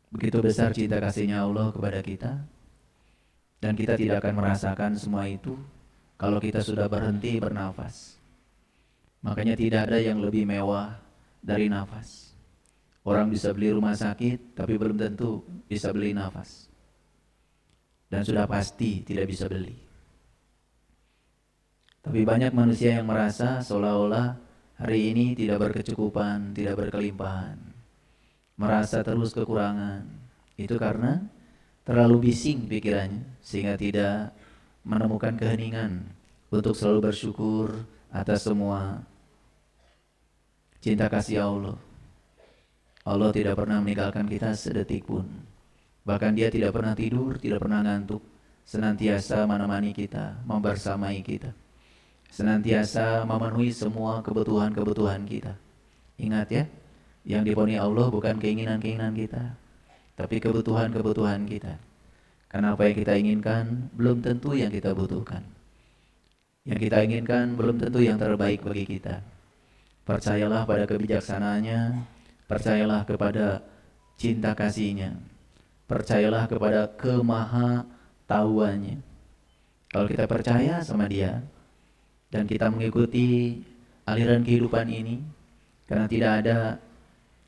Begitu besar cinta kasihnya Allah kepada kita, dan kita tidak akan merasakan semua itu kalau kita sudah berhenti bernafas. Makanya tidak ada yang lebih mewah dari nafas. Orang bisa beli rumah sakit, tapi belum tentu bisa beli nafas. Dan sudah pasti tidak bisa beli. Tapi banyak manusia yang merasa seolah-olah hari ini tidak berkecukupan, tidak berkelimpahan. Merasa terus kekurangan. Itu karena terlalu bising pikirannya, sehingga tidak menemukan keheningan untuk selalu bersyukur atas semua cinta kasih Allah. Allah tidak pernah meninggalkan kita sedetik pun. Bahkan Dia tidak pernah tidur, tidak pernah ngantuk. Senantiasa menemani kita, membersamai kita. Senantiasa memenuhi semua kebutuhan-kebutuhan kita. Ingat ya, yang dipenuhi Allah bukan keinginan-keinginan kita, tapi kebutuhan-kebutuhan kita. Karena apa yang kita inginkan belum tentu yang kita butuhkan. Yang kita inginkan belum tentu yang terbaik bagi kita. Percayalah pada kebijaksanaannya, percayalah kepada cinta kasihnya, percayalah kepada kemahatauannya. Kalau kita percaya sama Dia dan kita mengikuti aliran kehidupan ini, karena tidak ada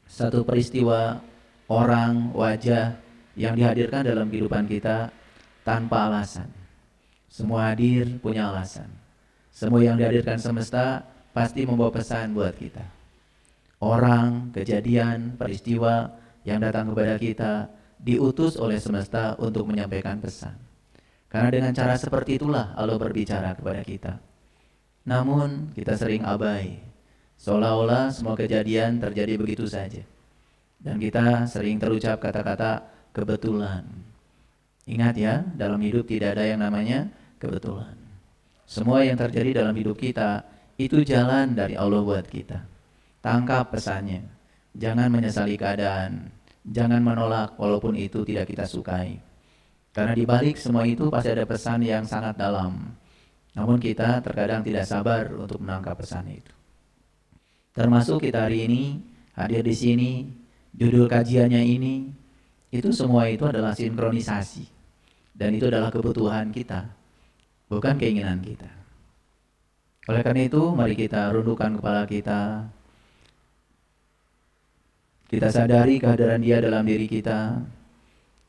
satu peristiwa, orang, wajah yang dihadirkan dalam kehidupan kita tanpa alasan. Semua hadir punya alasan. Semua yang dihadirkan semesta pasti membawa pesan buat kita. Orang, kejadian, peristiwa yang datang kepada kita diutus oleh semesta untuk menyampaikan pesan. Karena dengan cara seperti itulah Allah berbicara kepada kita. Namun kita sering abai, seolah-olah semua kejadian terjadi begitu saja. Dan kita sering terucap kata-kata kebetulan. Ingat ya, dalam hidup tidak ada yang namanya kebetulan. Semua yang terjadi dalam hidup kita itu jalan dari Allah buat kita. Tangkap pesannya. Jangan menyesali keadaan. Jangan menolak walaupun itu tidak kita sukai. Karena di balik semua itu pasti ada pesan yang sangat dalam. Namun kita terkadang tidak sabar untuk menangkap pesan itu. Termasuk kita hari ini hadir di sini, judul kajiannya ini, itu semua itu adalah sinkronisasi. Dan itu adalah kebutuhan kita, bukan keinginan kita. Oleh karena itu, mari kita rundukkan kepala kita. Kita sadari kehadiran Dia dalam diri kita.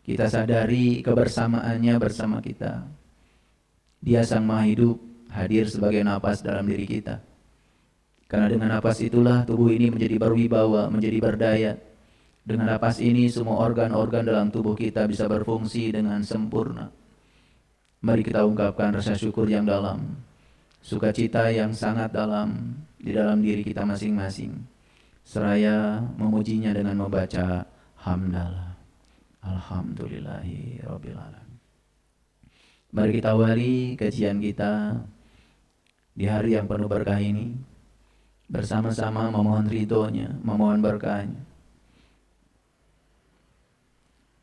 Kita sadari kebersamaannya bersama kita. Dia Sang Maha Hidup, hadir sebagai napas dalam diri kita. Karena dengan napas itulah tubuh ini menjadi berwibawa, menjadi berdaya. Dengan napas ini semua organ-organ dalam tubuh kita bisa berfungsi dengan sempurna. Mari kita ungkapkan rasa syukur yang dalam, sukacita yang sangat dalam di dalam diri kita masing-masing. Seraya memujinya dengan membaca hamdalah. Alhamdulillahi Rabbil Alamin. Mari kita awali kajian kita di hari yang penuh berkah ini, bersama-sama memohon ridhonya, memohon berkahnya.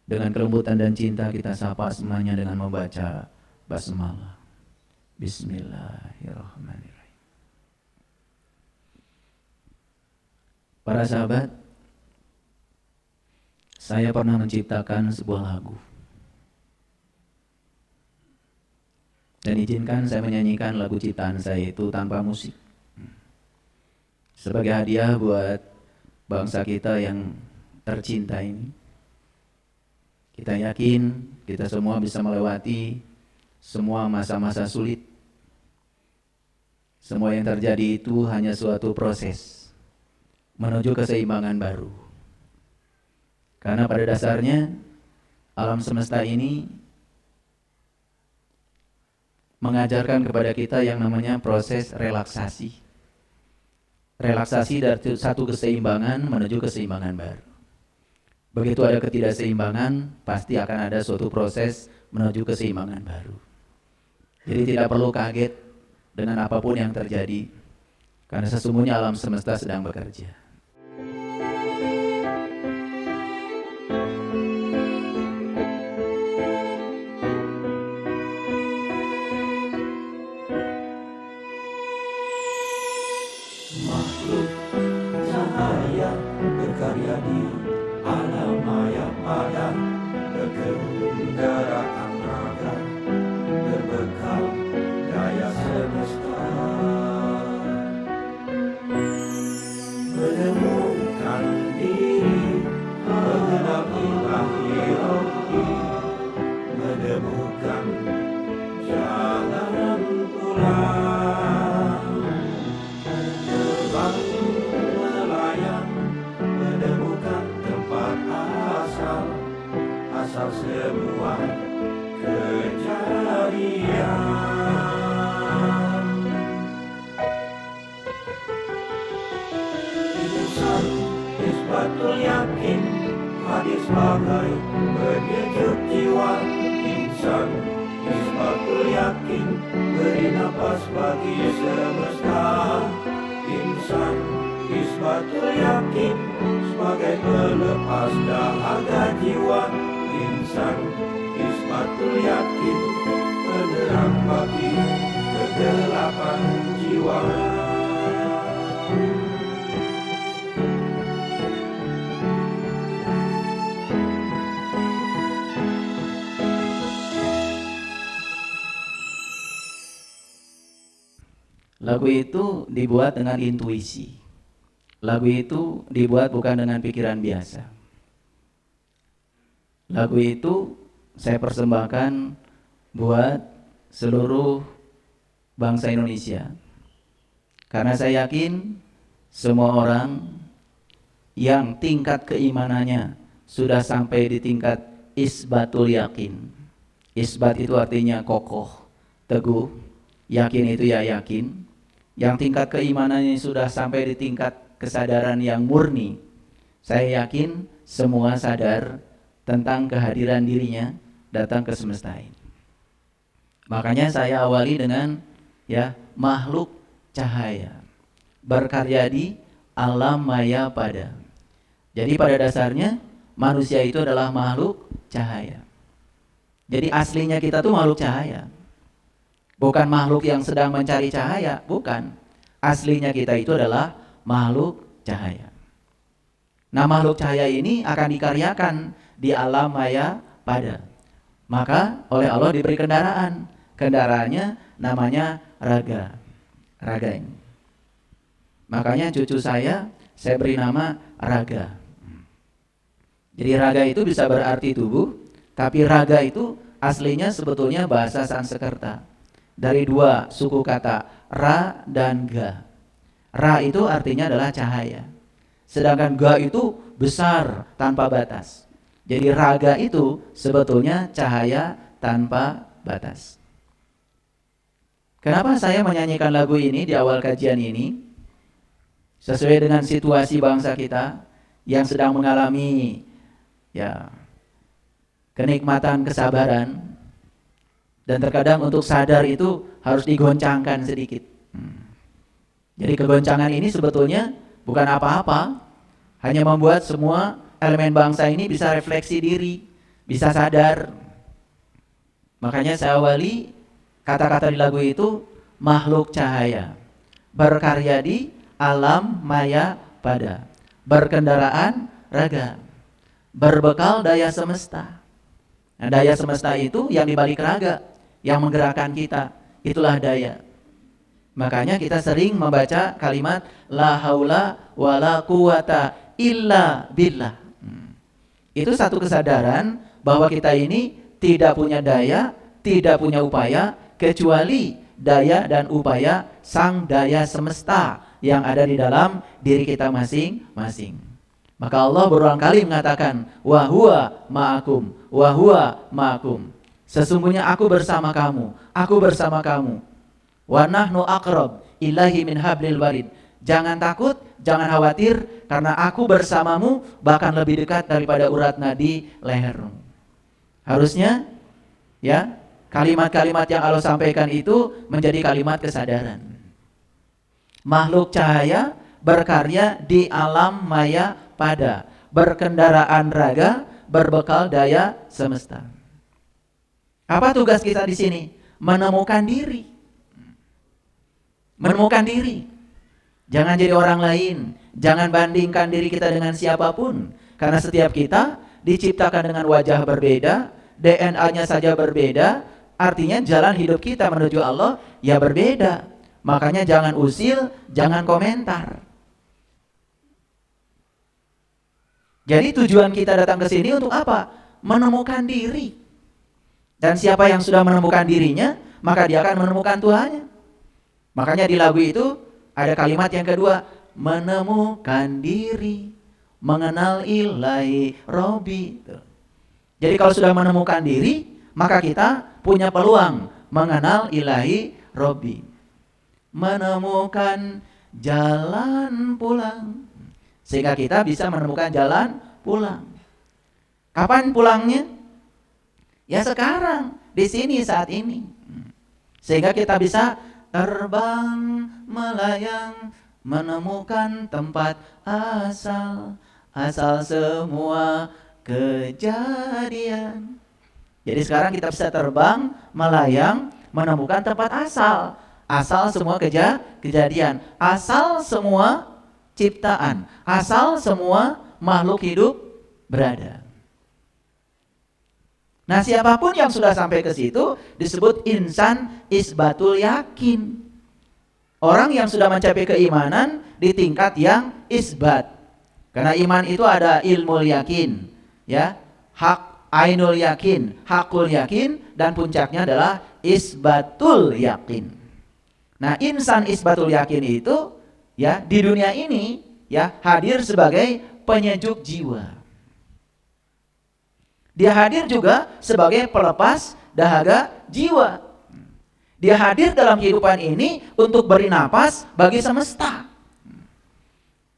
Dengan kelembutan dan cinta kita sapa semuanya dengan membaca basmalah. Bismillahirrahmanirrahim. Para sahabat, saya pernah menciptakan sebuah lagu. Dan izinkan saya menyanyikan lagu ciptaan saya itu tanpa musik. Sebagai hadiah buat bangsa kita yang tercinta ini. Kita yakin kita semua bisa melewati semua masa-masa sulit. Semua yang terjadi itu hanya suatu proses menuju keseimbangan baru. Karena pada dasarnya alam semesta ini mengajarkan kepada kita yang namanya proses relaksasi. Relaksasi dari satu keseimbangan menuju keseimbangan baru. Begitu ada ketidakseimbangan, pasti akan ada suatu proses menuju keseimbangan baru. Jadi tidak perlu kaget dengan apapun yang terjadi, karena sesungguhnya alam semesta sedang bekerja. Makhluk cahaya berkarya di alam maya pada Gerakan raga berbekal daya semesta, menemukan diri, mengenal ilahi rohi, menemukan jalan pulang, terbang melayang, menemukan tempat asal semua kejadian. Insan isbatul yakin, hadis sebagai penyejuk jiwa. Insan isbatul yakin, beri nafas bagi semesta. Insan isbatul yakin, sebagai pelepas dahaga jiwa. Insan isbatul yakin, penerang bagi kegelapan jiwa. Lagu itu dibuat dengan intuisi. Lagu itu dibuat bukan dengan pikiran biasa. Lagu itu saya persembahkan buat seluruh bangsa Indonesia. Karena saya yakin semua orang yang tingkat keimanannya sudah sampai di tingkat isbatul yakin. Isbat itu artinya kokoh, teguh. Yakin itu ya yakin. Yang tingkat keimanannya sudah sampai di tingkat kesadaran yang murni. Saya yakin semua sadar tentang kehadiran dirinya datang ke semesta ini. Makanya saya awali dengan makhluk cahaya, berkarya di alam maya pada. Jadi pada dasarnya manusia itu adalah makhluk cahaya. Jadi aslinya kita tuh makhluk cahaya. Bukan makhluk yang sedang mencari cahaya, bukan. Aslinya kita itu adalah makhluk cahaya. Nah, makhluk cahaya ini akan dikaryakan di alam maya pada. Maka oleh Allah diberi kendaraan. Kendaraannya namanya raga. Raga ini. Makanya cucu saya beri nama Raga. Jadi raga itu bisa berarti tubuh, tapi raga itu aslinya sebetulnya bahasa Sanskerta. Dari dua suku kata, ra dan ga. Ra itu artinya adalah cahaya. Sedangkan ga itu besar, tanpa batas. Jadi raga itu sebetulnya cahaya tanpa batas. Kenapa saya menyanyikan lagu ini di awal kajian ini? Sesuai dengan situasi bangsa kita yang sedang mengalami kenikmatan kesabaran. Dan terkadang untuk sadar itu harus digoncangkan sedikit. Jadi kegoncangan ini sebetulnya bukan apa-apa. Hanya membuat semua elemen bangsa ini bisa refleksi diri, bisa sadar. Makanya saya awali kata-kata di lagu itu, makhluk cahaya, berkarya di alam maya pada, berkendaraan raga, berbekal daya semesta. Nah, daya semesta itu yang dibalik raga, yang menggerakkan kita, itulah daya. Makanya kita sering membaca kalimat la haula wala quwata illa billah. Itu satu kesadaran bahwa kita ini tidak punya daya, tidak punya upaya kecuali daya dan upaya sang daya semesta yang ada di dalam diri kita masing-masing. Maka Allah berulang kali mengatakan wa huwa ma'akum, wa huwa ma'akum. Sesungguhnya aku bersama kamu, aku bersama kamu. Wa nahnu aqrab ilahi min hablil warid. Jangan takut, jangan khawatir, karena aku bersamamu bahkan lebih dekat daripada urat nadi lehermu. Harusnya kalimat-kalimat yang Allah sampaikan itu menjadi kalimat kesadaran. Makhluk cahaya berkarya di alam maya pada, berkendaraan raga, berbekal daya semesta. Apa tugas kita di sini? Menemukan diri. Menemukan diri. Jangan jadi orang lain. Jangan bandingkan diri kita dengan siapapun. Karena setiap kita diciptakan dengan wajah berbeda, DNA-nya saja berbeda, artinya jalan hidup kita menuju Allah ya berbeda. Makanya jangan usil, jangan komentar. Jadi tujuan kita datang ke sini untuk apa? Menemukan diri. Dan siapa yang sudah menemukan dirinya, maka dia akan menemukan Tuhannya. Makanya di lagu itu ada kalimat yang kedua, menemukan diri, mengenal ilahi Robi. Jadi kalau sudah menemukan diri, maka kita punya peluang mengenal ilahi Robi. Menemukan jalan pulang, sehingga kita bisa menemukan jalan pulang. Kapan pulangnya? Ya sekarang, di sini saat ini. Sehingga kita bisa terbang, melayang, menemukan tempat asal semua kejadian. Jadi sekarang kita bisa terbang, melayang, menemukan tempat asal semua kejadian, asal semua ciptaan, asal semua makhluk hidup berada. Nah, siapapun yang sudah sampai ke situ disebut insan isbatul yakin. Orang yang sudah mencapai keimanan di tingkat yang isbat. Karena iman itu ada ilmul yakin, ya, hak ainul yakin, hakul yakin, dan puncaknya adalah isbatul yakin. Nah, insan isbatul yakin itu ya di dunia ini ya hadir sebagai penyejuk jiwa. Dia hadir juga sebagai pelepas dahaga jiwa. Dia hadir dalam kehidupan ini untuk beri napas bagi semesta.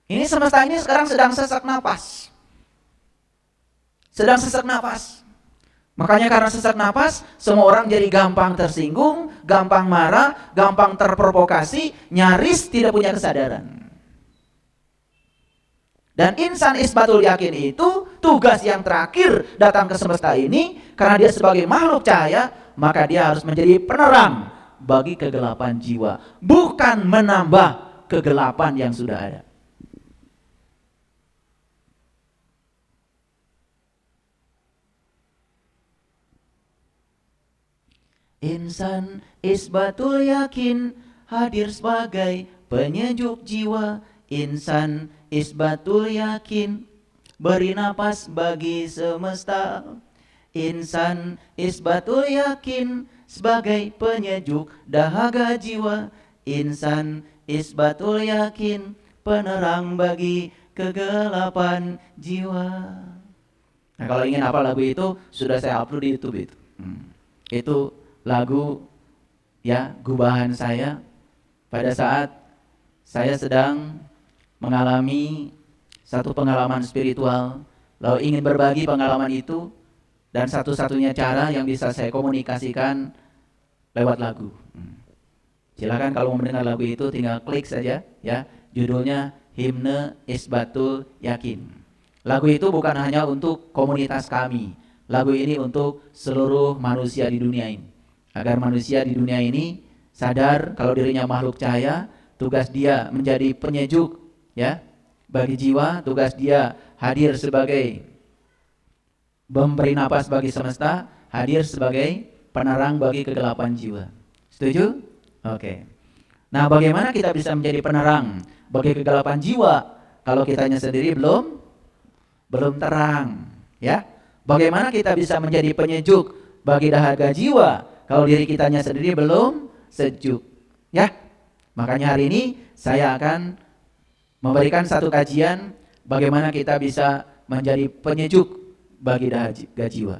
Ini semesta ini sekarang sedang sesak napas. Sedang sesak napas. Makanya karena sesak napas, semua orang jadi gampang tersinggung, gampang marah, gampang terprovokasi, nyaris tidak punya kesadaran. Dan insan isbatul yakin itu tugas yang terakhir datang ke semesta ini, karena dia sebagai makhluk cahaya, maka dia harus menjadi penerang bagi kegelapan jiwa, bukan menambah kegelapan yang sudah ada. Insan isbatul yakin hadir sebagai penyejuk jiwa. Insan isbatul yakin beri napas bagi semesta. Insan isbatul yakin sebagai penyejuk dahaga jiwa. Insan isbatul yakin penerang bagi kegelapan jiwa. Nah, kalau ingin hafal lagu itu sudah saya upload di YouTube itu. Itu lagu ya gubahan saya pada saat saya sedang mengalami satu pengalaman spiritual, lalu ingin berbagi pengalaman itu, dan satu-satunya cara yang bisa saya komunikasikan lewat lagu. Silakan kalau mau mendengar lagu itu tinggal klik saja ya, judulnya Himne Isbatul Yakin. Lagu itu bukan hanya untuk komunitas kami, lagu ini untuk seluruh manusia di dunia ini. Agar manusia di dunia ini sadar kalau dirinya makhluk cahaya, tugas dia menjadi penyejuk ya bagi jiwa, tugas dia hadir sebagai memberi napas bagi semesta, hadir sebagai penerang bagi kegelapan jiwa. Setuju? Oke. Nah, bagaimana kita bisa menjadi penerang bagi kegelapan jiwa kalau kitanya sendiri belum terang, ya? Bagaimana kita bisa menjadi penyejuk bagi dahaga jiwa kalau diri kitanya sendiri belum sejuk, ya? Makanya hari ini saya akan memberikan satu kajian bagaimana kita bisa menjadi penyejuk bagi dahaga jiwa.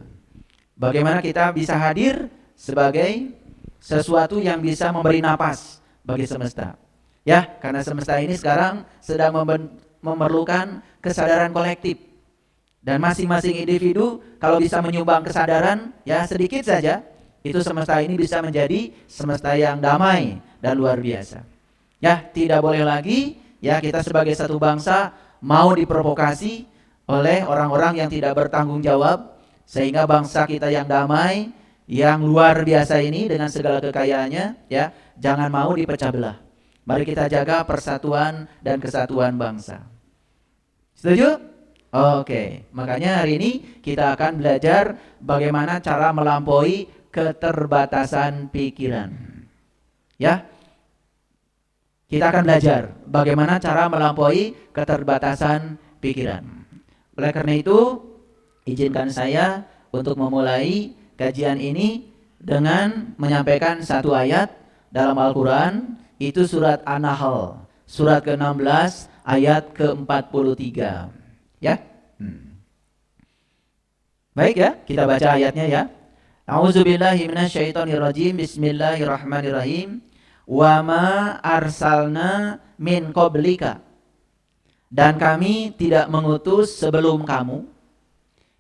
Bagaimana kita bisa hadir sebagai sesuatu yang bisa memberi napas bagi semesta. Ya, karena semesta ini sekarang sedang memerlukan kesadaran kolektif. Dan masing-masing individu kalau bisa menyumbang kesadaran ya sedikit saja, itu semesta ini bisa menjadi semesta yang damai dan luar biasa. Ya, tidak boleh lagi ya kita sebagai satu bangsa mau diprovokasi oleh orang-orang yang tidak bertanggung jawab, sehingga bangsa kita yang damai, yang luar biasa ini dengan segala kekayaannya ya jangan mau dipecah belah. Mari kita jaga persatuan dan kesatuan bangsa. Setuju? Oke, makanya hari ini kita akan belajar bagaimana cara melampaui keterbatasan pikiran. Ya, kita akan belajar bagaimana cara melampaui keterbatasan pikiran. Oleh karena itu, izinkan saya untuk memulai kajian ini dengan menyampaikan satu ayat dalam Al-Quran, itu surat An-Nahl, surat ke-16 ayat ke-43. Ya. Baik ya, kita baca ayatnya ya. A'udzubillahi minasyaitonirrajim. Bismillahirrahmanirrahim. Wa ma arsalna min qablika, dan kami tidak mengutus sebelum kamu,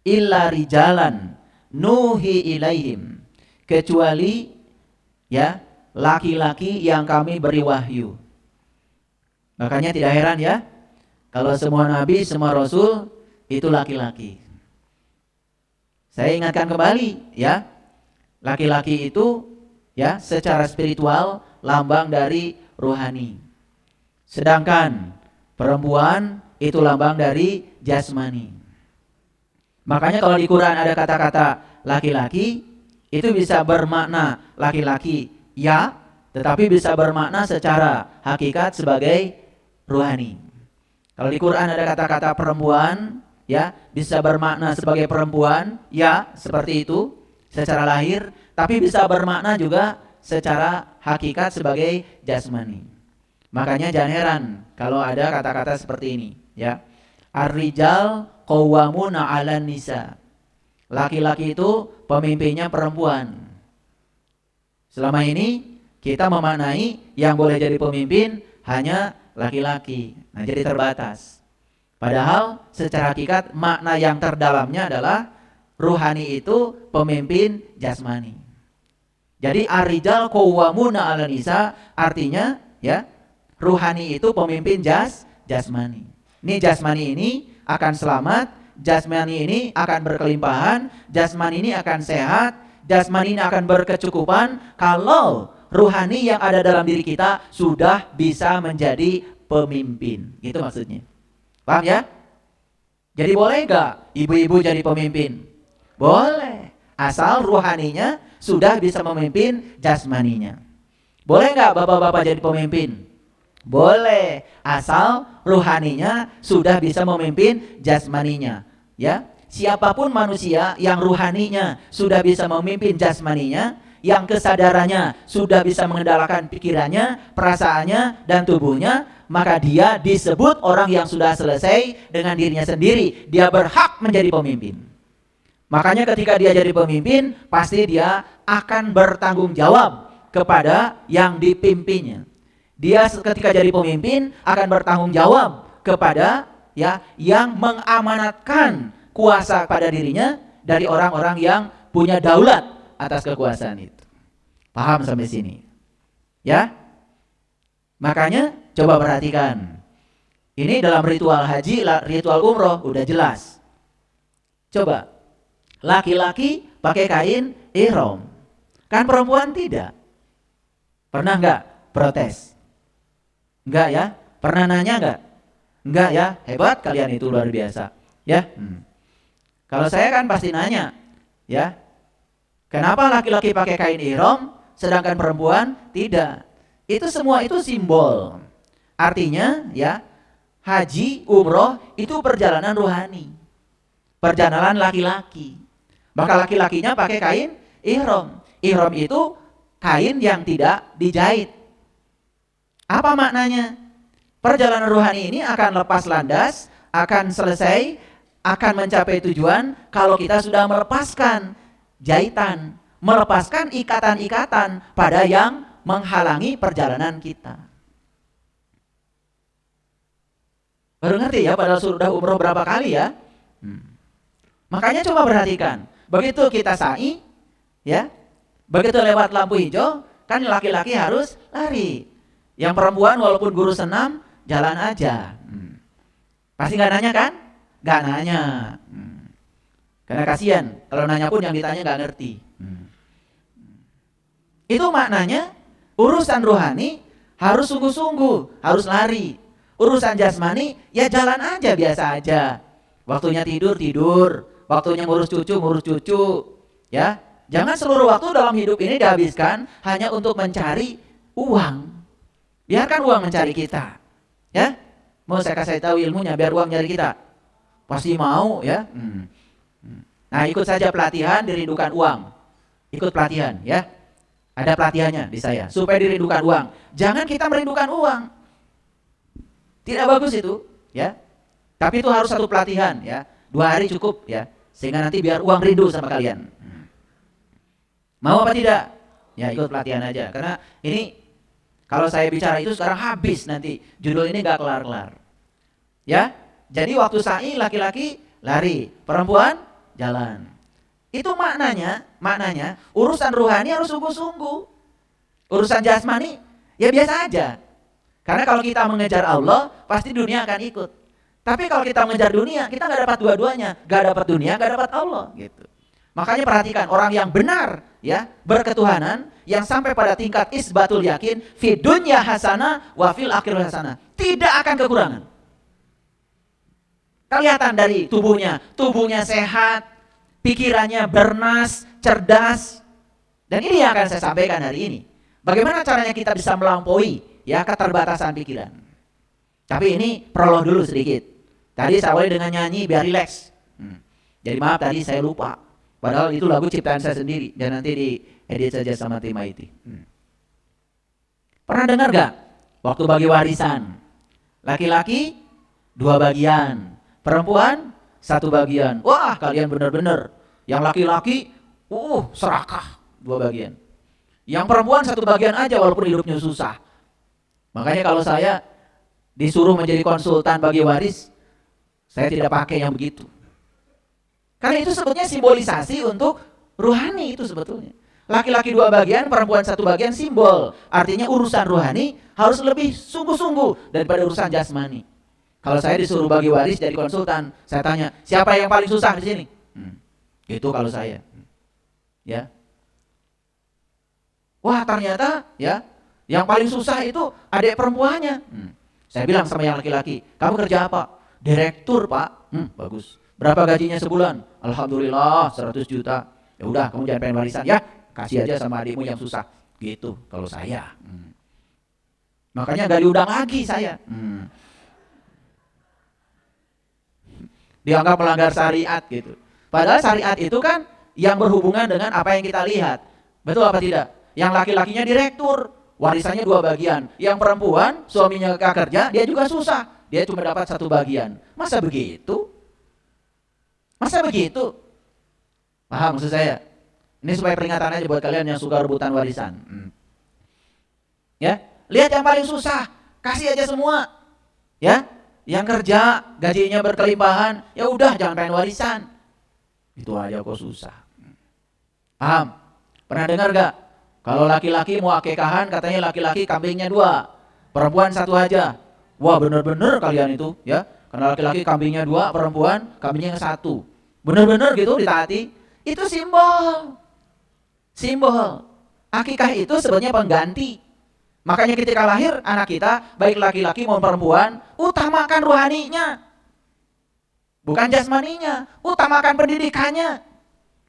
illa rijalan nuhi ilaihim, kecuali ya laki-laki yang kami beri wahyu. Makanya tidak heran ya, kalau semua nabi, semua rasul itu laki-laki. Saya ingatkan kembali ya, laki-laki itu ya secara spiritual lambang dari rohani. Sedangkan perempuan itu lambang dari jasmani. Makanya kalau di Quran ada kata-kata laki-laki, itu bisa bermakna laki-laki ya, tetapi bisa bermakna secara hakikat sebagai rohani. Kalau di Quran ada kata-kata perempuan, ya, bisa bermakna sebagai perempuan, ya, seperti itu secara lahir, tapi bisa bermakna juga secara hakikat sebagai jasmani. Makanya jangan heran kalau ada kata-kata seperti ini, ya. Ar-rijal qawwamuna 'alan nisa. Laki-laki itu pemimpinnya perempuan. Selama ini kita memaknai yang boleh jadi pemimpin hanya laki-laki. Nah, jadi terbatas. Padahal secara hakikat makna yang terdalamnya adalah ruhani itu pemimpin jasmani. Jadi ar-rijal qawwamuna 'alan nisa artinya ya, ruhani itu pemimpin jasmani. Ini jasmani ini akan selamat, jasmani ini akan berkelimpahan, jasmani ini akan sehat, jasmani ini akan berkecukupan kalau ruhani yang ada dalam diri kita sudah bisa menjadi pemimpin. Gitu maksudnya. Paham ya? Jadi boleh gak ibu-ibu jadi pemimpin? Boleh. Asal ruhaninya sudah bisa memimpin jasmaninya. Boleh gak bapak-bapak jadi pemimpin? Boleh. Asal ruhaninya sudah bisa memimpin jasmaninya. Ya, siapapun manusia yang ruhaninya sudah bisa memimpin jasmaninya, yang kesadarannya sudah bisa mengendalikan pikirannya, perasaannya, dan tubuhnya, maka dia disebut orang yang sudah selesai dengan dirinya sendiri. Dia berhak menjadi pemimpin. Makanya ketika dia jadi pemimpin, pasti dia akan bertanggung jawab kepada yang dipimpinnya. Dia ketika jadi pemimpin akan bertanggung jawab kepada ya yang mengamanatkan kuasa pada dirinya dari orang-orang yang punya daulat atas kekuasaan itu. Paham sampai sini? Ya? Makanya coba perhatikan. Ini dalam ritual haji, ritual umroh udah jelas. Coba, laki-laki pakai kain ihram. Kan perempuan tidak. Pernah enggak protes? Enggak ya? Pernah nanya enggak? Enggak ya? Hebat kalian itu, luar biasa. Ya? Kalau saya kan pasti nanya, ya. Kenapa laki-laki pakai kain ihram sedangkan perempuan tidak? Itu semua itu simbol. Artinya ya, haji, umroh itu perjalanan rohani. Perjalanan laki-laki. Maka laki-lakinya pakai kain ihram. Ihram itu kain yang tidak dijahit. Apa maknanya? Perjalanan rohani ini akan lepas landas, akan selesai, akan mencapai tujuan kalau kita sudah melepaskan jahitan, melepaskan ikatan-ikatan pada yang menghalangi perjalanan kita. Baru ngerti ya, padahal sudah umroh berapa kali ya. Makanya coba perhatikan, begitu kita sa'i, ya, begitu lewat lampu hijau, kan laki-laki harus lari. Yang perempuan walaupun guru senam, jalan aja. Pasti nggak nanya kan? Nggak nanya. Karena kasihan, kalau nanya pun yang ditanya nggak ngerti. Itu maknanya urusan rohani harus sungguh-sungguh, harus lari. Urusan jasmani ya jalan aja, biasa aja. Waktunya tidur, waktunya ngurus cucu, ya. Jangan seluruh waktu dalam hidup ini dihabiskan hanya untuk mencari uang. Biarkan uang mencari kita, ya. Mau saya kasih tahu ilmunya biar uang nyari kita? Pasti mau, ya. Nah, ikut saja pelatihan dirindukan uang. Ikut pelatihan, ya. Ada pelatihannya di saya supaya dirindukan uang. Jangan kita merindukan uang. Tidak bagus itu, ya. Tapi itu harus satu pelatihan, ya. 2 hari cukup, ya. Sehingga nanti biar uang rindu sama kalian. Mau apa tidak? Ya ikut pelatihan aja. Karena ini kalau saya bicara itu sekarang habis nanti. Judul ini gak kelar-kelar. Ya, jadi waktu sa'i laki-laki lari, perempuan jalan. Itu maknanya urusan rohani harus sungguh-sungguh. Urusan jasmani ya biasa aja. Karena kalau kita mengejar Allah, pasti dunia akan ikut. Tapi kalau kita mengejar dunia, kita gak dapat dua-duanya. Gak dapat dunia, gak dapat Allah gitu. Makanya perhatikan orang yang benar, ya, berketuhanan, yang sampai pada tingkat isbatul yakin, fi dunya hasanah wa fil akhirah hasanah, tidak akan kekurangan. Kelihatan dari tubuhnya sehat, pikirannya bernas, cerdas. Dan ini yang akan saya sampaikan hari ini. Bagaimana caranya kita bisa melampaui, ya, keterbatasan pikiran. Tapi ini prolog dulu sedikit. Tadi saya awali dengan nyanyi biar rileks. Jadi maaf tadi saya lupa. Padahal itu lagu ciptaan saya sendiri dan nanti diedit saja sama tim IT. Pernah dengar gak? Waktu bagi warisan, laki-laki 2 bagian, perempuan 1 bagian. Wah, kalian benar-benar. Yang laki-laki, serakah 2 bagian. Yang perempuan 1 bagian aja walaupun hidupnya susah. Makanya kalau saya disuruh menjadi konsultan bagi waris, saya tidak pakai yang begitu. Karena itu sebetulnya simbolisasi untuk rohani itu sebetulnya. Laki-laki 2 bagian, perempuan 1 bagian simbol. Artinya urusan rohani harus lebih sungguh-sungguh daripada urusan jasmani. Kalau saya disuruh bagi waris jadi konsultan, saya tanya, siapa yang paling susah di sini? Itu kalau saya. Ya. Wah, ternyata ya, yang paling susah itu adik perempuannya. Saya bilang sama yang laki-laki, kamu kerja apa? Direktur, Pak. Bagus. Berapa gajinya sebulan? Alhamdulillah 100 juta. Ya udah, kamu jangan pengen warisan ya. Kasih aja sama adikmu yang susah. Gitu kalau saya. Makanya gak diundang lagi saya. Dianggap melanggar syariat gitu. Padahal syariat itu kan yang berhubungan dengan apa yang kita lihat. Betul apa tidak? Yang laki-lakinya direktur, warisannya 2 bagian. Yang perempuan, suaminya gak kerja, dia juga susah. Dia cuma dapat 1 bagian. Masa begitu? Masa begitu? Paham maksud saya? Ini supaya peringatan aja buat kalian yang suka rebutan warisan. Ya, lihat yang paling susah, kasih aja semua. Ya, yang kerja gajinya berkelimpahan, ya udah jangan pengen warisan. Itu aja kok susah. Paham? Pernah dengar gak? Kalau laki-laki mau akekahan, katanya laki-laki kambingnya 2, perempuan 1 aja. Wah bener-bener kalian itu, ya. Karena laki-laki kambingnya 2, perempuan kambingnya 1. Bener-bener gitu ditaati. Itu simbol. Simbol. Akikah itu sebenarnya pengganti. Makanya ketika lahir anak kita, baik laki-laki maupun perempuan, utamakan rohaninya. Bukan jasmaninya. Utamakan pendidikannya.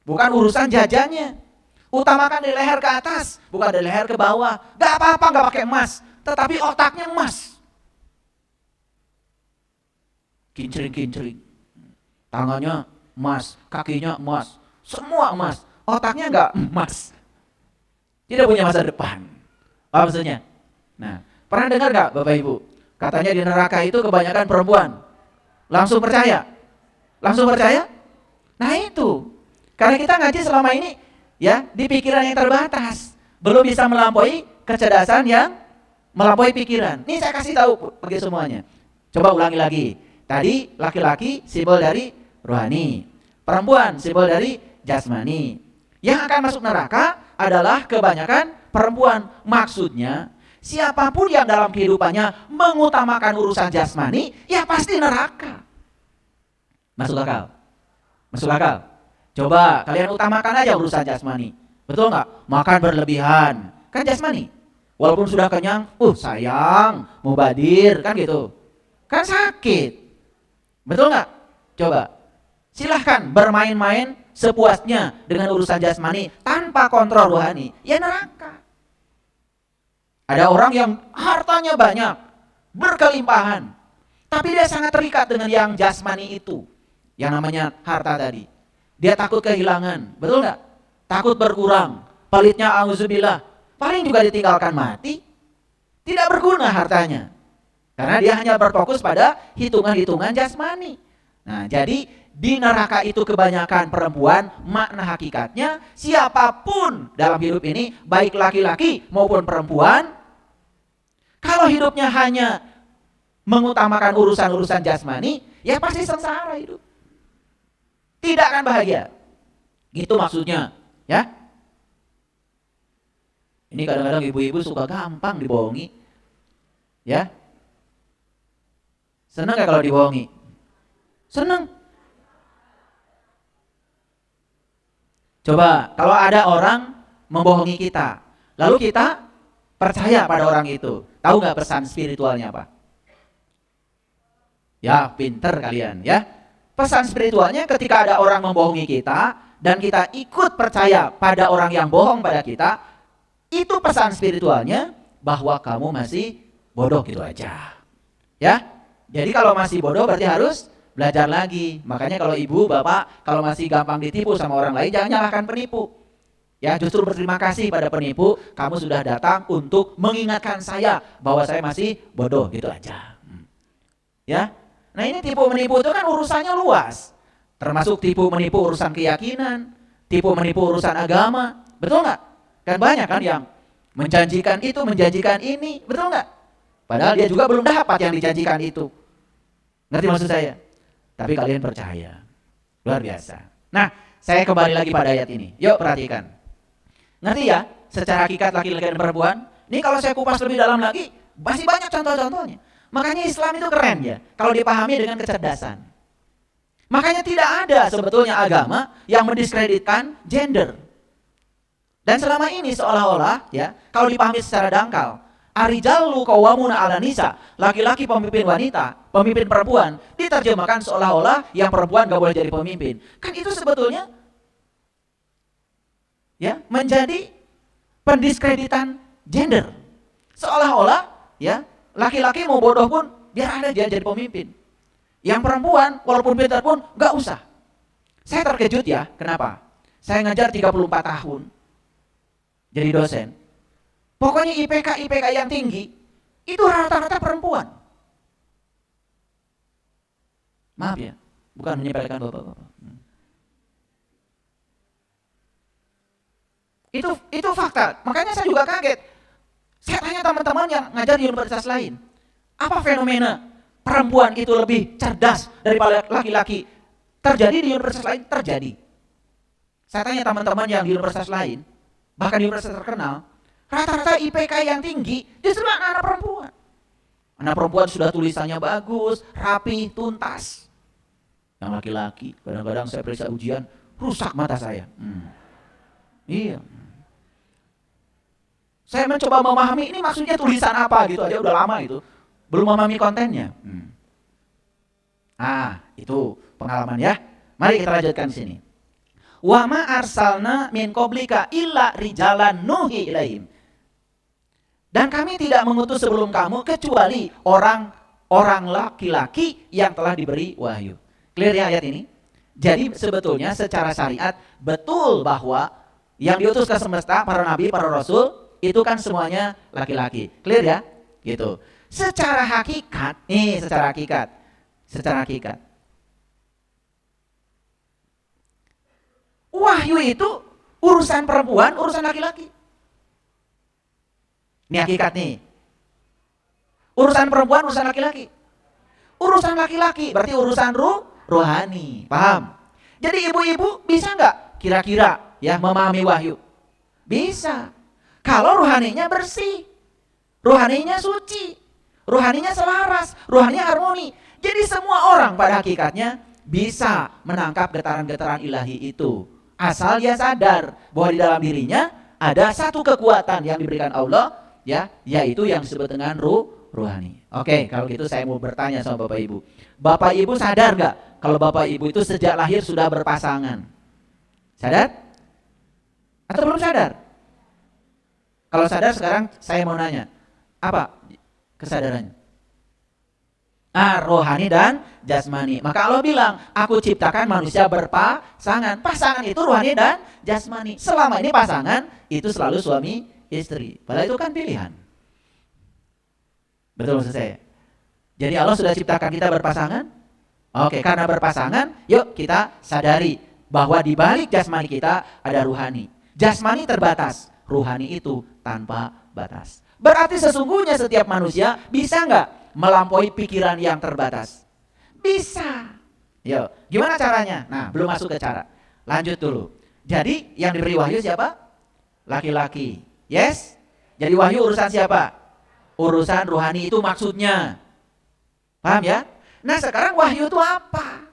Bukan urusan jajannya. Utamakan di leher ke atas, bukan di leher ke bawah. Gak apa-apa gak pakai emas, tetapi otaknya emas. Kincring-kincring. Tangannya emas, kakinya emas, semua emas. Otaknya enggak emas. Tidak punya masa depan. Apa maksudnya? Nah, pernah dengar enggak Bapak Ibu? Katanya di neraka itu kebanyakan perempuan. Langsung percaya? Langsung percaya? Nah itu. Karena kita ngaji selama ini ya di pikiran yang terbatas. Belum bisa melampaui kecerdasan yang melampaui pikiran. Ini saya kasih tahu bagi semuanya. Coba ulangi lagi. Tadi laki-laki simbol dari rohani, perempuan simbol dari jasmani. Yang akan masuk neraka adalah kebanyakan perempuan. Maksudnya siapapun yang dalam kehidupannya mengutamakan urusan jasmani, ya pasti neraka. Masuk akal? Masuk akal? Coba kalian utamakan aja urusan jasmani. Betul nggak? Makan berlebihan, kan jasmani. Walaupun sudah kenyang, sayang, mubadir, kan gitu. Kan sakit. Betul nggak? Coba, silahkan bermain-main sepuasnya dengan urusan jasmani tanpa kontrol rohani, ya neraka. Ada orang yang hartanya banyak, berkelimpahan, tapi dia sangat terikat dengan yang jasmani itu, yang namanya harta tadi. Dia takut kehilangan, betul nggak? Takut berkurang, pelitnya auzubillah, paling juga ditinggalkan mati, tidak berguna hartanya. Karena dia hanya berfokus pada hitungan-hitungan jasmani. Nah, jadi di neraka itu kebanyakan perempuan, makna hakikatnya siapapun dalam hidup ini, baik laki-laki maupun perempuan, kalau hidupnya hanya mengutamakan urusan-urusan jasmani, ya pasti sengsara hidup. Tidak akan bahagia. Gitu maksudnya, ya. Ini kadang-kadang ibu-ibu suka gampang dibohongi. Ya. Senang gak kalau dibohongi? Senang. Coba, kalau ada orang membohongi kita, lalu kita percaya pada orang itu, tahu gak pesan spiritualnya apa? Ya, pinter kalian ya. Pesan spiritualnya ketika ada orang membohongi kita, dan kita ikut percaya pada orang yang bohong pada kita, itu pesan spiritualnya bahwa kamu masih bodoh gitu aja. Ya, jadi kalau masih bodoh berarti harus belajar lagi. Makanya kalau ibu, bapak, kalau masih gampang ditipu sama orang lain, jangan nyalahkan penipu. Ya, justru berterima kasih pada penipu, kamu sudah datang untuk mengingatkan saya bahwa saya masih bodoh, gitu aja. Ya, nah ini tipu menipu itu kan urusannya luas. Termasuk tipu menipu urusan keyakinan, tipu menipu urusan agama, betul nggak? Kan banyak kan yang menjanjikan itu, menjanjikan ini, betul nggak? Padahal dia juga belum dapat yang dijanjikan itu. Ngerti maksud saya? Tapi kalian percaya. Luar biasa. Nah, saya kembali lagi pada ayat ini. Yuk perhatikan. Ngerti ya? Secara hakikat laki-laki dan perempuan. Ini kalau saya kupas lebih dalam lagi, masih banyak contoh-contohnya. Makanya Islam itu keren ya, kalau dipahami dengan kecerdasan. Makanya tidak ada sebetulnya agama yang mendiskreditkan gender. Dan selama ini seolah-olah ya, kalau dipahami secara dangkal, Ar-rijalu qawwamuna 'alan nisa, laki-laki pemimpin wanita, pemimpin perempuan, diterjemahkan seolah-olah yang perempuan gak boleh jadi pemimpin. Kan itu sebetulnya ya menjadi pendiskreditan gender. Seolah-olah ya laki-laki mau bodoh pun biar ada dia jadi pemimpin. Yang perempuan walaupun pintar pun gak usah. Saya terkejut ya, kenapa? Saya ngajar 34 tahun jadi dosen. Pokoknya IPK yang tinggi itu rata-rata perempuan. Maaf ya, bukan menyepelekan bapak-bapak. Itu fakta. Makanya saya juga kaget. Saya tanya teman-teman yang ngajar di universitas lain, apa fenomena perempuan itu lebih cerdas daripada laki-laki terjadi di universitas lain? Terjadi. Saya tanya teman-teman yang di universitas lain, bahkan di universitas terkenal, rata-rata IPK yang tinggi justru anak-anak perempuan. Anak perempuan sudah tulisannya bagus, rapi, tuntas. Yang laki-laki, kadang-kadang saya periksa ujian, rusak mata saya. Iya. Saya mencoba memahami ini maksudnya tulisan apa gitu aja, udah lama itu. Belum memahami kontennya. Itu pengalaman ya. Mari kita lanjutkan di sini. Wa ma arsalna min qablika illa rijalan nuhi ilaihim. Dan kami tidak mengutus sebelum kamu kecuali orang laki-laki yang telah diberi wahyu. Clear ya ayat ini? Jadi sebetulnya secara syariat betul bahwa yang diutus ke semesta, para nabi, para rasul, itu kan semuanya laki-laki. Clear ya? Gitu. Secara hakikat, secara hakikat. Wahyu itu urusan perempuan, urusan laki-laki. Ini hakikat nih. Urusan perempuan, urusan laki-laki. Urusan laki-laki berarti urusan rohani. Paham? Jadi ibu-ibu bisa nggak kira-kira ya memahami wahyu? Bisa. Kalau rohaninya bersih, rohaninya suci, rohaninya selaras, rohaninya harmoni. Jadi semua orang pada hakikatnya bisa menangkap getaran-getaran ilahi itu. Asal dia sadar bahwa di dalam dirinya ada satu kekuatan yang diberikan Allah, ya, yaitu yang disebut dengan rohani. Oke, kalau gitu saya mau bertanya sama Bapak Ibu. Bapak Ibu sadar nggak kalau Bapak Ibu itu sejak lahir sudah berpasangan? Sadar? Atau belum sadar? Kalau sadar sekarang saya mau nanya, apa kesadarannya? Rohani dan jasmani. Maka Allah bilang, aku ciptakan manusia berpasangan. Pasangan itu rohani dan jasmani. Selama ini pasangan itu selalu suami istri. Padahal itu kan pilihan. Betul maksud saya? Jadi Allah sudah ciptakan kita berpasangan. Oke, karena berpasangan, yuk kita sadari bahwa di balik jasmani kita ada ruhani. Jasmani terbatas, ruhani itu tanpa batas. Berarti sesungguhnya setiap manusia bisa nggak melampaui pikiran yang terbatas? Bisa. Yuk, gimana caranya? Nah, belum masuk ke cara. Lanjut dulu. Jadi yang diberi wahyu siapa? Laki-laki. Yes? Jadi wahyu urusan siapa? Urusan rohani itu maksudnya. Paham ya? Nah, sekarang wahyu itu apa?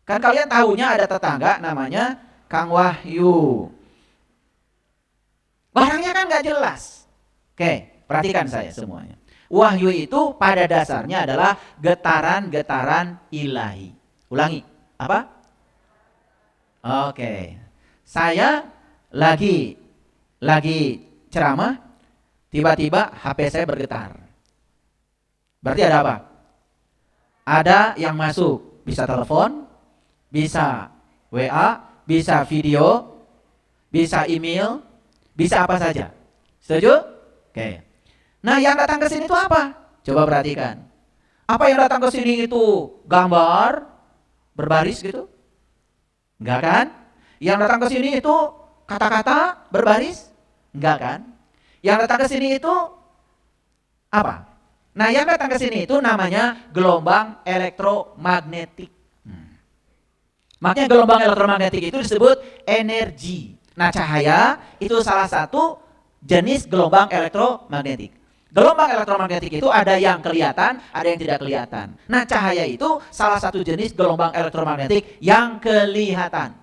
Kan kalian tahunya ada tetangga namanya Kang Wahyu. Orangnya kan nggak jelas. Oke, perhatikan saya semuanya. Wahyu itu pada dasarnya adalah getaran-getaran ilahi. Ulangi, apa? Oke. Saya lagi ceramah, tiba-tiba HP saya bergetar. Berarti ada apa? Ada yang masuk, bisa telepon, bisa WA, bisa video, bisa email, bisa apa saja. Setuju? Oke. Nah, yang datang ke sini itu apa? Coba perhatikan. Apa yang datang ke sini itu gambar berbaris gitu? Enggak kan? Yang datang ke sini itu kata-kata berbaris? Enggak kan? Yang datang ke sini itu apa? Nah, yang datang ke sini itu namanya gelombang elektromagnetik. Makanya gelombang elektromagnetik itu disebut energi. Nah, cahaya itu salah satu jenis gelombang elektromagnetik. Gelombang elektromagnetik itu ada yang kelihatan, ada yang tidak kelihatan. Nah, cahaya itu salah satu jenis gelombang elektromagnetik yang kelihatan.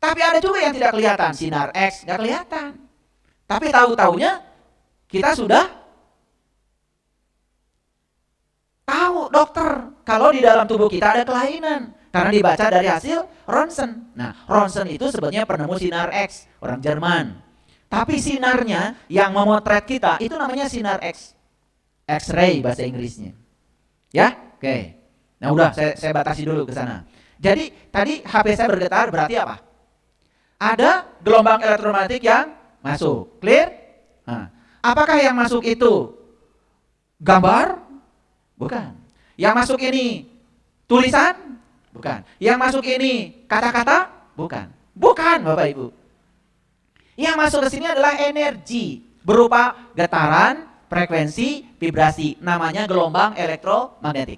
Tapi ada juga yang tidak kelihatan, sinar X nggak kelihatan. Tapi tahu-taunya kita sudah tahu, dokter, kalau di dalam tubuh kita ada kelainan. Karena dibaca dari hasil Ronsen. Nah, Ronsen itu sebetulnya penemu sinar X, orang Jerman. Tapi sinarnya yang memotret kita itu namanya sinar X. X-ray bahasa Inggrisnya. Ya? Oke. Nah, udah saya batasi dulu ke sana. Jadi, tadi HP saya bergetar berarti apa? Ada gelombang elektromagnetik yang masuk. Clear? Nah, apakah yang masuk itu gambar? Bukan. Yang masuk ini tulisan? Bukan. Yang masuk ini kata-kata? Bukan. Bukan, Bapak Ibu. Yang masuk ke sini adalah energi berupa getaran, frekuensi, vibrasi. Namanya gelombang elektromagnetik.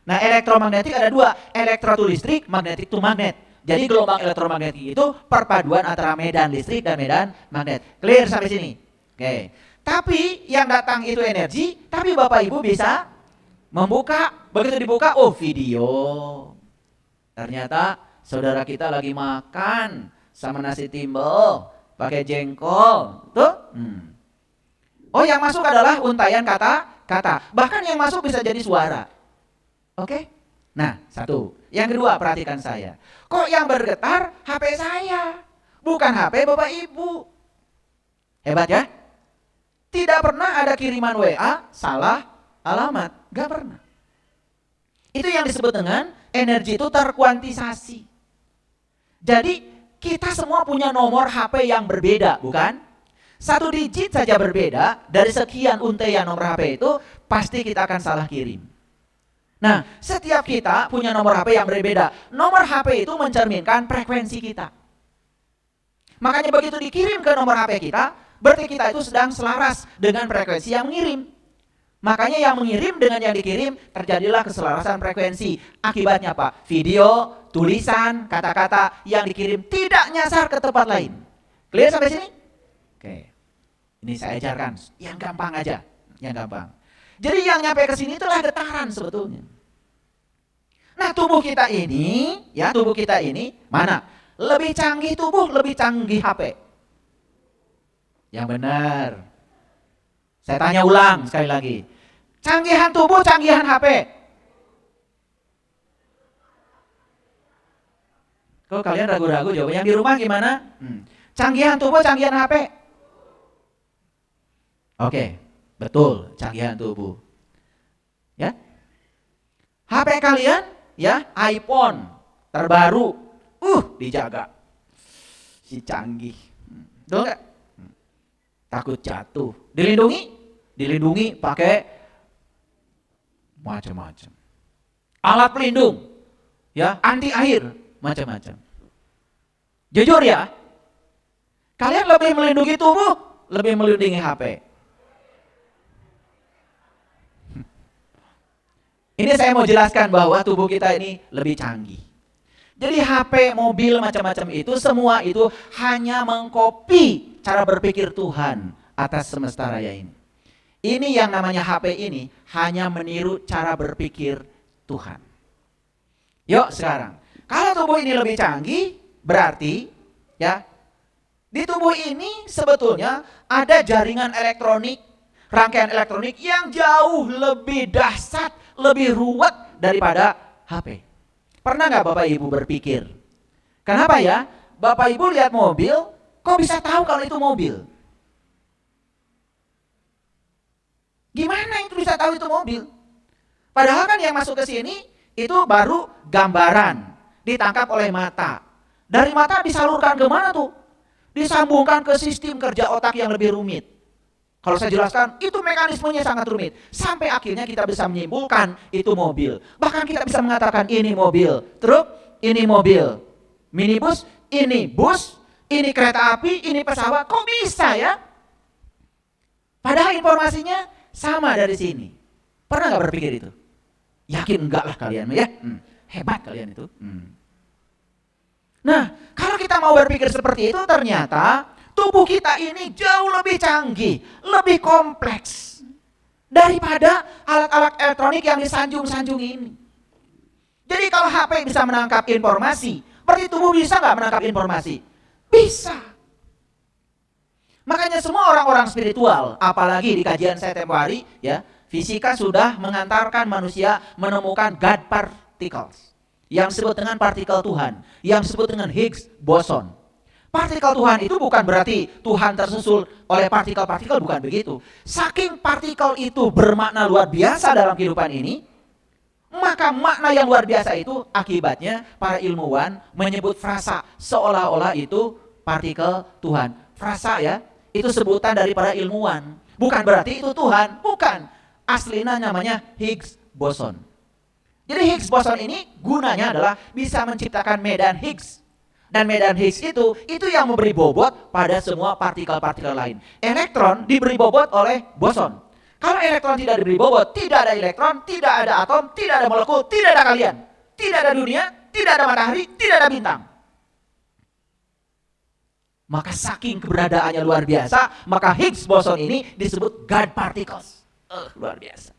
Nah, elektromagnetik ada dua, elektro to listrik, magnetik to magnet. Jadi gelombang elektromagnetik itu perpaduan antara medan listrik dan medan magnet. Clear sampai sini? Oke. Tapi yang datang itu energi, tapi Bapak Ibu bisa membuka, begitu dibuka, oh video. Ternyata saudara kita lagi makan sama nasi timbel, pakai jengkol, tuh. Oh, yang masuk adalah untayan kata-kata. Bahkan yang masuk bisa jadi suara. Oke? Nah, satu. Yang kedua, perhatikan saya. Kok yang bergetar HP saya? Bukan HP Bapak Ibu. Hebat ya? Tidak pernah ada kiriman WA salah alamat. Gak pernah. Itu yang disebut dengan energi itu terkuantisasi. Jadi kita semua punya nomor HP yang berbeda, bukan? Satu digit saja berbeda, dari sekian untaian nomor HP itu pasti kita akan salah kirim. Nah, setiap kita punya nomor HP yang berbeda. Nomor HP itu mencerminkan frekuensi kita. Makanya begitu dikirim ke nomor HP kita, berarti kita itu sedang selaras dengan frekuensi yang mengirim. Makanya yang mengirim dengan yang dikirim terjadilah keselarasan frekuensi. Akibatnya apa? Video, tulisan, kata-kata yang dikirim tidak nyasar ke tempat lain. Clear sampai sini? Oke. Ini saya ajarkan yang gampang aja, yang gampang. Jadi yang nyampe ke sini itulah getaran sebetulnya. Nah, tubuh kita ini, ya, tubuh kita ini mana? Lebih canggih tubuh, lebih canggih HP. Yang benar. Saya tanya ulang sekali lagi. Canggihan tubuh, canggihan HP. Kalau kalian ragu-ragu jawabnya, yang di rumah gimana? Canggihan tubuh, canggihan HP. Oke, betul, canggihan tubuh. Ya. HP kalian ya iPhone terbaru. Dijaga. Si canggih. Betul enggak? Takut jatuh. Dilindungi pakai macam-macam. Alat pelindung. Ya, anti air, macam-macam. Jujur ya, kalian lebih melindungi tubuh, lebih melindungi HP. Ini saya mau jelaskan bahwa tubuh kita ini lebih canggih. Jadi HP, mobil, macam-macam itu, semua itu hanya mengkopi cara berpikir Tuhan atas semesta raya ini. Ini yang namanya HP ini hanya meniru cara berpikir Tuhan. Yuk sekarang, kalau tubuh ini lebih canggih, berarti ya di tubuh ini sebetulnya ada jaringan elektronik, rangkaian elektronik yang jauh lebih dahsyat, lebih ruwet daripada HP. Pernah nggak Bapak Ibu berpikir, kenapa ya Bapak Ibu lihat mobil, kok bisa tahu kalau itu mobil? Gimana itu bisa tahu itu mobil? Padahal kan yang masuk ke sini itu baru gambaran, ditangkap oleh mata. Dari mata disalurkan ke mana tuh? Disambungkan ke sistem kerja otak yang lebih rumit. Kalau saya jelaskan, itu mekanismenya sangat rumit. Sampai akhirnya kita bisa menyimpulkan itu mobil. Bahkan kita bisa mengatakan ini mobil truk, ini mobil minibus, ini bus, ini kereta api, ini pesawat. Kok bisa ya? Padahal informasinya sama dari sini. Pernah nggak berpikir itu? Yakin enggak lah kalian ya? Hebat kalian itu. Nah, kalau kita mau berpikir seperti itu, ternyata tubuh kita ini jauh lebih canggih, lebih kompleks daripada alat-alat elektronik yang disanjung-sanjung ini. Jadi kalau HP bisa menangkap informasi, berarti tubuh bisa nggak menangkap informasi? Bisa. Makanya semua orang-orang spiritual, apalagi di kajian saya tempo hari, ya, fisika sudah mengantarkan manusia menemukan God particles, yang disebut dengan partikel Tuhan, yang disebut dengan Higgs boson. Partikel Tuhan itu bukan berarti Tuhan tersusul oleh partikel-partikel, bukan begitu. Saking partikel itu bermakna luar biasa dalam kehidupan ini, maka makna yang luar biasa itu akibatnya para ilmuwan menyebut frasa seolah-olah itu partikel Tuhan. Frasa ya, itu sebutan dari para ilmuwan. Bukan berarti itu Tuhan, bukan. Aslinya namanya Higgs boson. Jadi Higgs boson ini gunanya adalah bisa menciptakan medan Higgs. Dan medan Higgs itu yang memberi bobot pada semua partikel-partikel lain. Elektron diberi bobot oleh boson. Kalau elektron tidak diberi bobot, tidak ada elektron, tidak ada atom, tidak ada molekul, tidak ada kalian. Tidak ada dunia, tidak ada matahari, tidak ada bintang. Maka saking keberadaannya luar biasa, maka Higgs boson ini disebut God particles. Luar biasa.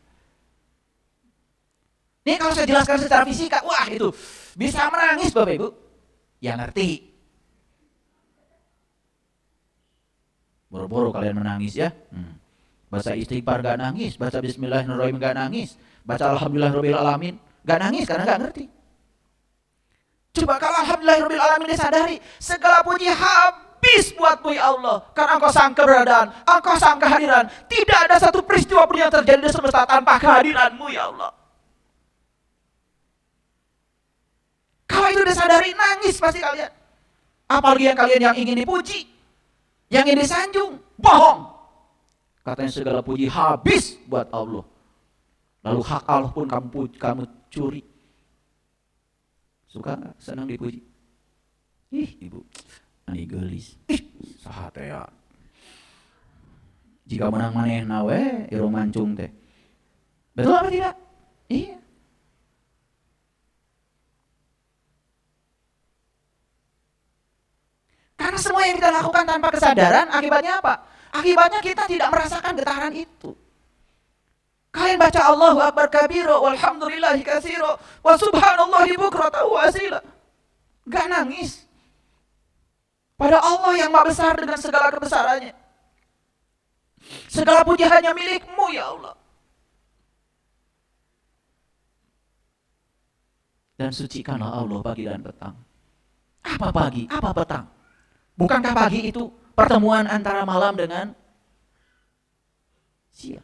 Ini kalau saya jelaskan secara fisika, wah itu bisa menangis Bapak Ibu. Ya ngerti. Boro-boro kalian menangis ya. Baca istighfar gak nangis, baca bismillahirrahmanirrahim gak nangis, baca alhamdulillahirrahmanirrahim gak nangis karena gak ngerti. Coba kalau alhamdulillahirrahmanirrahim disadari, segala puji habis buatmu ya Allah. Karena engkau sang keberadaan, engkau sang kehadiran. Tidak ada satu peristiwa pun yang terjadi di semesta tanpa kehadiranmu ya Allah. Kalau itu disadari, nangis pasti kalian. Apalagi yang kalian yang ingin dipuji, yang ingin disanjung, bohong. Katanya segala puji habis buat Allah. Lalu hak Allah pun kamu curi. Suka gak? Senang dipuji? Ibu, ani gelis. Sahate ya. Jika menang maneh nawe, irung mancung teh. Betul apa tidak? Iya. Karena semua yang kita lakukan tanpa kesadaran, akibatnya apa? Akibatnya kita tidak merasakan getaran itu. Kalian baca Allahu Akbar kabiro, walhamdulillahi katsiro, wa subhanallahi bukratan wa asila. Gak nangis. Pada Allah yang maha besar dengan segala kebesarannya. Segala puji hanya milikmu ya Allah. Dan sucikanlah Allah pagi dan petang. Apa pagi? Apa petang? Bukankah pagi itu pertemuan antara malam dengan siang?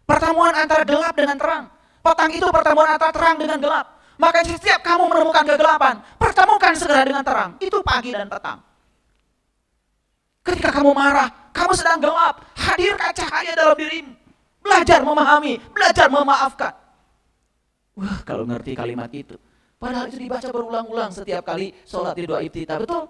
Pertemuan antara gelap dengan terang. Petang itu pertemuan antara terang dengan gelap. Maka setiap kamu menemukan kegelapan, pertemukan segera dengan terang. Itu pagi dan petang. Ketika kamu marah, kamu sedang gelap, hadirkan cahaya dalam dirimu. Belajar memahami, belajar memaafkan. Wah, kalau ngerti kalimat itu. Padahal itu dibaca berulang-ulang setiap kali sholat di doa iftitah, betul?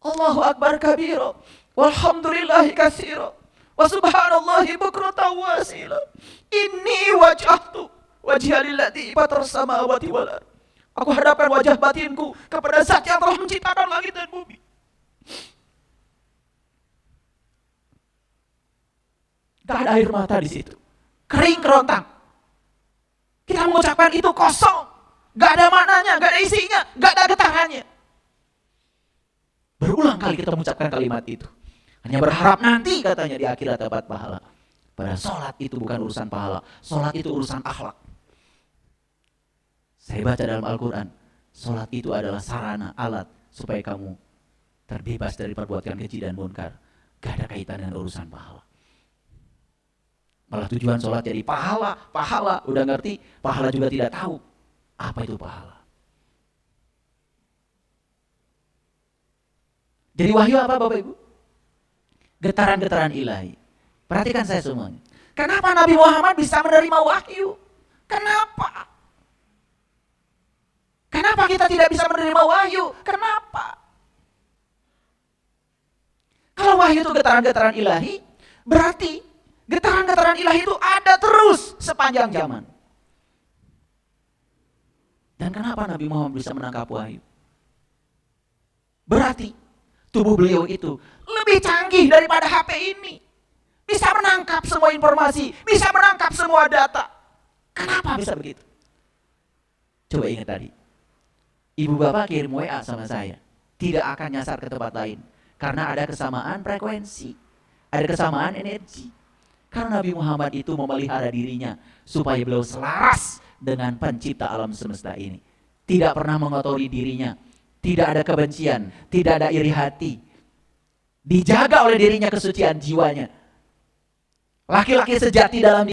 Allahu Akbar kabira, walhamdulillahi katsira, wa subhanallahi bukratan wa asila. Inni wajhtu wajhiya lillati fatar samawati wal ardh. Aku hadapkan wajah batinku kepada Zat yang telah menciptakan langit dan bumi. Gak ada air mata di situ, kering kerontang. Kita mengucapkan itu kosong, gak ada maknanya, gak ada isinya, gak ada getarannya. Berulang kali kita mengucapkan kalimat itu, hanya berharap nanti katanya di akhirat dapat pahala. Padahal sholat itu bukan urusan pahala, sholat itu urusan akhlak. Saya baca dalam Al-Quran, sholat itu adalah sarana, alat supaya kamu terbebas dari perbuatan keji dan munkar. Gak ada kaitan dengan urusan pahala. Malah tujuan sholat jadi pahala, udah ngerti, pahala juga tidak tahu. Apa itu pahala? Jadi wahyu apa Bapak Ibu? Getaran-getaran ilahi. Perhatikan saya semuanya. Kenapa Nabi Muhammad bisa menerima wahyu? Kenapa? Kenapa kita tidak bisa menerima wahyu? Kenapa? Kalau wahyu itu getaran-getaran ilahi, berarti getaran-getaran ilahi itu ada terus sepanjang zaman. Dan kenapa Nabi Muhammad bisa menangkap wahyu? Berarti tubuh beliau itu lebih canggih daripada HP ini. Bisa menangkap semua informasi, bisa menangkap semua data. Kenapa bisa begitu? Coba ingat tadi. Ibu bapak kirim WA sama saya, tidak akan nyasar ke tempat lain. Karena ada kesamaan frekuensi, ada kesamaan energi. Karena Nabi Muhammad itu memelihara dirinya supaya beliau selaras dengan pencipta alam semesta ini. Tidak pernah mengotori dirinya, tidak ada kebencian, tidak ada iri hati. Dijaga oleh dirinya kesucian jiwanya. Laki-laki sejati dalam